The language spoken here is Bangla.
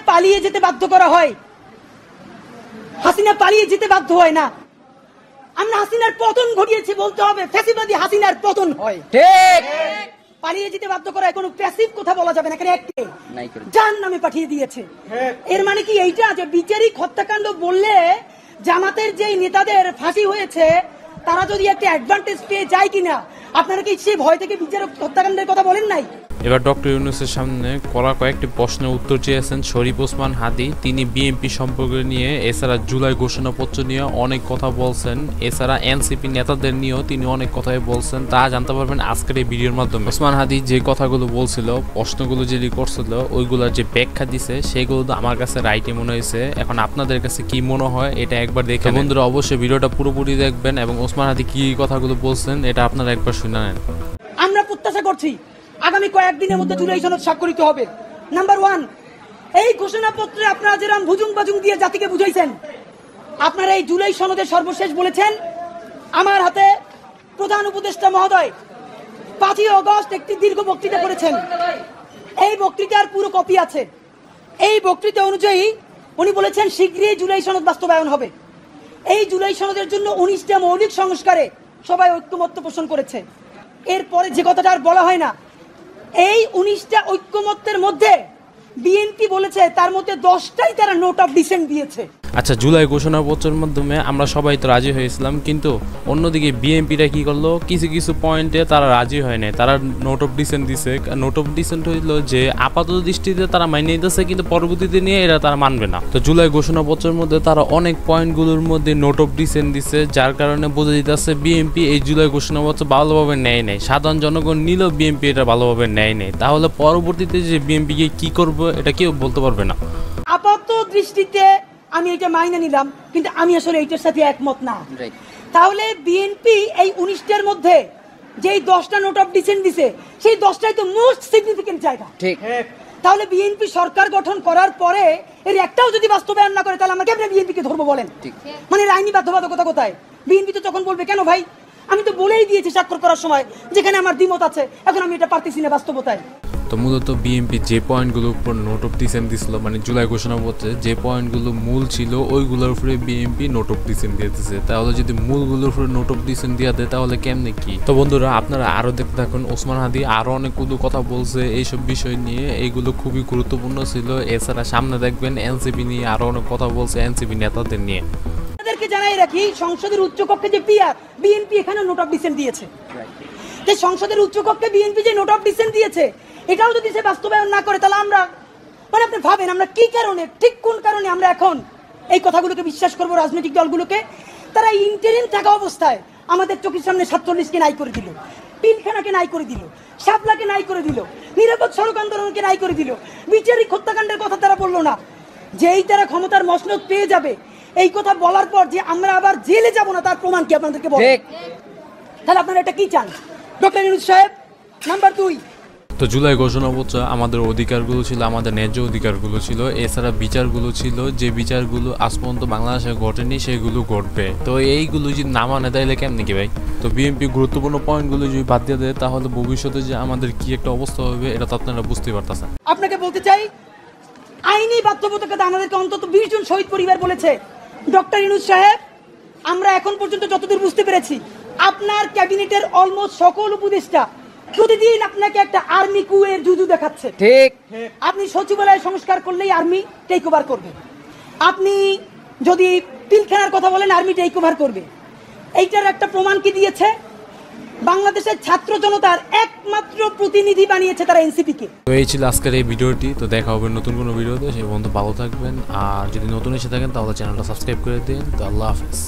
পালিয়ে যেতে বাধ্য করা হয়, হাসিনা পালিয়ে যেতে বাধ্য হয় না। আমরা হাসিনার পতন ঘটিয়েছি বলতে হবে, ফ্যাসিবাদী হাসিনার পতন হয়। ঠিক, পালিয়ে যেতে বাধ্য করা কোনো প্যাসিভ কথা বলা যাবে না, এখানে একটাই জাহান্নামে পাঠিয়ে দিয়েছে। এর মানে কি এইটা যে বিচারিক হত্যাকাণ্ড বললে জামাতের যে নেতাদের ফাঁসি হয়েছে তারা যদি একটা অ্যাডভান্টেজ পেয়ে যায় কিনা, আপনারা কি সেই ভয় থেকে বিচারিক হত্যাকাণ্ডের কথা বলেন নাই? এবার ডক্টর ইউনূসের সামনে করা কয়েকটি প্রশ্নের উত্তর চেয়েছেন শরীফ ওসমান হাদি। তিনি বিএনপি সম্পর্ক নিয়ে, এছাড়া জুলাই ঘোষণাপত্র নিয়ে অনেক কথা বলছেন, এছাড়া এনসিপি নেতাদের নিয়েও তিনি অনেক কথাই বলছেন। তা জানতে পারবেন আজকের এই ভিডিওর মাধ্যমে। ওসমান হাদি যে কথাগুলো বলছিল, প্রশ্নগুলো যেটি করছিল, ওইগুলোর যে ব্যাখ্যা দিছে সেগুলো তো আমার কাছে রাইটই মনে হয়েছে। এখন আপনাদের কাছে কি মনে হয় এটা একবার দেখে বন্ধুরা অবশ্যই ভিডিওটা পুরোপুরি দেখবেন এবং ওসমান হাদি কি কথাগুলো বলছেন এটা আপনারা একবার শুনে নেন। আমরা প্রত্যাশা করছি আগামী কয়েকদিনের মধ্যে জুলাই সনদ স্বাক্ষরিত হবে। নাম্বার 1, এই ঘোষণাপত্রে আপনারা যেরকম ভুজুং বাজুং দিয়ে জাতিকে বুঝাইছেন, আপনারা এই জুলাই সনদের সর্বশেষ বলেছেন আমার হাতে প্রধান উপদেষ্টা মহোদয় 5ই আগস্ট একটি দীর্ঘ বক্তৃতা করেছেন। এই বক্তৃতার পুরো কপি আছে। এই বক্তৃতা অনুযায়ী উনি বলেছেন শীঘ্রই জুলাই সনদ বাস্তবায়ন হবে। এই জুলাই সনদের জন্য 19টা মৌলিক সংস্কারে সবাই ঐক্যমত্য পোষণ করেছে। এরপরে যে কথাটা আর বলা হয় না, এই 19টা ঐক্যমত্যের মধ্যে বিএনপি বলেছে তার মধ্যে 10টাই তারা নোট অফ ডিসেন্ট দিয়েছে। আচ্ছা, জুলাই ঘোষণাপত্রের মাধ্যমে আমরা সবাই তো রাজি হয়েছিলাম, কিন্তু অন্যদিকে বিএনপিটা কি করলো, কিছু কিছু পয়েন্টে তারা রাজি হয় নাই, তারা নোট অফ ডিসেন্ট দিছে। নোট অফ ডিসেন্ট হইলো যে আপাতত দৃষ্টিতে তারা মাইনে নিতেছে, কিন্তু পরবর্তীতে নিয়ে এরা তারা মানবে না। তো জুলাই ঘোষণাপত্রের মধ্যে তারা অনেক পয়েন্টগুলোর মধ্যে নোট অফ ডিসেন্ট দিছে, যার কারণে বোঝা যেতেছে বিএনপি এই জুলাই ঘোষণাপত্র ভালোভাবে নেয় নাই। সাধারণ জনগণ নিলেও বিএনপি এটা ভালোভাবে নেয় নাই। তাহলে পরবর্তীতে যে বিএনপিকে কি করবে এটা কেউ বলতে পারবে না। আপাতত দৃষ্টিতে আমি এটা মাইনে নিলাম, কিন্তু আমি আসলে এইটার সাথে একমত না। তাহলে বিএনপি এই 19টার মধ্যে যেই 10টা নোট অফ ডিসেন্ট দিছে সেই 10টাই তো মোস্ট সিগনিফিকেন্ট জায়গা। ঠিক, তাহলে বিএনপি সরকার গঠন করার পরে এর একটাও যদি বাস্তবায়ন না করে তাহলে আমরা কেমনে বিএনপিকে ধরবো বলেন? মানে আইনি বাধ্যবাধকতা কোথায়? বিএনপি তো তখন বলবে কেন ভাই, আমি তো বলেই দিয়েছি স্বাক্ষর করার সময় যেখানে আমার দ্বিমত আছে, এখন আমি এটা পারতেছি না বাস্তবতায়। তো মূলত বিএনপি যে পয়েন্টগুলোর উপর নোট অফ ডিসেন্ট দিছিল, মানে জুলাই ঘোষণাপত্রে যে পয়েন্টগুলো মূল ছিল ওইগুলোর উপরে বিএনপি নোট অফ ডিসেন্ট দিয়ে দিচ্ছে। তাহলে যদি মূলগুলোর উপরে নোট অফ ডিসেন্ট দিয়ে দেয় তাহলে কেমনে কি? তো বন্ধুরা আপনারা আরও দেখতে থাকুন, ওসমান হাদি আরও অনেকগুলো কথা বলছে এইসব বিষয় নিয়ে, এইগুলো খুবই গুরুত্বপূর্ণ ছিল। এছাড়া সামনে দেখবেন এনসিপি নিয়ে আরও অনেক কথা বলছে, এনসিপি নেতাদের নিয়ে। আপনাদেরকে জানাই রাখি, সংসদের উচ্চকক্ষে যে পিআর বিএনপি এখানে নোট অফ ডিসেন্ট দিয়েছে। যে সংসদের উচ্চকক্ষে বিএনপি যে নোট অফ ডিসেন্ট দিয়েছে এটাও যদি সে বাস্তবায়ন না করে তাহলে আমরা, মানে আপনি ভাবেন আমরা কি কারণে, ঠিক কোন কারণে আমরা এখন এই কথাগুলোকে বিশ্বাস করবো? রাজনৈতিক দলগুলোকে তারা ইন্টারিম থাকা অবস্থায় আমাদের চোখের সামনে 47কে নাই করে দিল, পিলখানাকে নাই করে দিল, শাপলাকে নাই করে দিল, নিরাপদ সড়ক আন্দোলনকে নাই করে দিল, বিচারিক হত্যাকাণ্ডের কথা তারা বললো না। যেই তারা ক্ষমতার মসনদ পেয়ে যাবে এই কথা বলার পর যে আমরা আবার জেলে যাব না তার প্রমাণ কি আপনাদেরকে বল? তাহলে আপনারা এটা কি চান? ডক্টর ইউনূস সাহেব, নাম্বার 2, তো জুলাই ঘোষণাপত্র আমাদের অধিকারগুলো ছিল, আমাদের ন্যায্য অধিকারগুলো ছিল, এছাড়া বিচারগুলো ছিল, যে বিচারগুলো আজ পর্যন্ত বাংলাদেশে ঘটেনি সেগুলো ঘটবে। তো এইগুলো যদি না মানে তাইলে কেমনি কি ভাই? তো বিএনপি গুরুত্বপূর্ণ পয়েন্টগুলো যদি বাদ দিয়ে দেয় তাহলে ভবিষ্যতে যে আমাদের কি একটা অবস্থা হবে এটা তো আপনারা বুঝতে পারতেছেন। আপনাকে বলতে চাই আইনি বাধ্যবাধকতা আমাদেরকে অন্তত 20 জন শহীদ পরিবার বলেছে। ডক্টর ইউনূস সাহেব, আমরা এখন পর্যন্ত যতদূর বুঝতে পেরেছি আপনার ক্যাবিনেটের অলমোস্ট সকল উপদেষ্টা প্রতিদিন আপনাকে একটা আর্মি কুয়ের জুজু দেখাচ্ছে। ঠিক, আপনি সচিবালয় সংস্কার করলেই আর্মি টেক ওভার করবে, আপনি যদি পিলখানার কথা বলেন আর্মি টেক ওভার করবে। এইটার একটা প্রমাণ কি দিয়েছে? বাংলাদেশের ছাত্র জনতার একমাত্র প্রতিনিধি বানিয়েছে তারা এনসিপি-কে। তো এই ছিল আজকের এই ভিডিওটি। তো দেখা হবে নতুন কোনো ভিডিওতে, সেই পর্যন্ত ভালো থাকবেন, আর যদি নতুন এসে থাকেন তাহলে চ্যানেলটা সাবস্ক্রাইব করে দিন। তো আল্লাহ হাফেজ।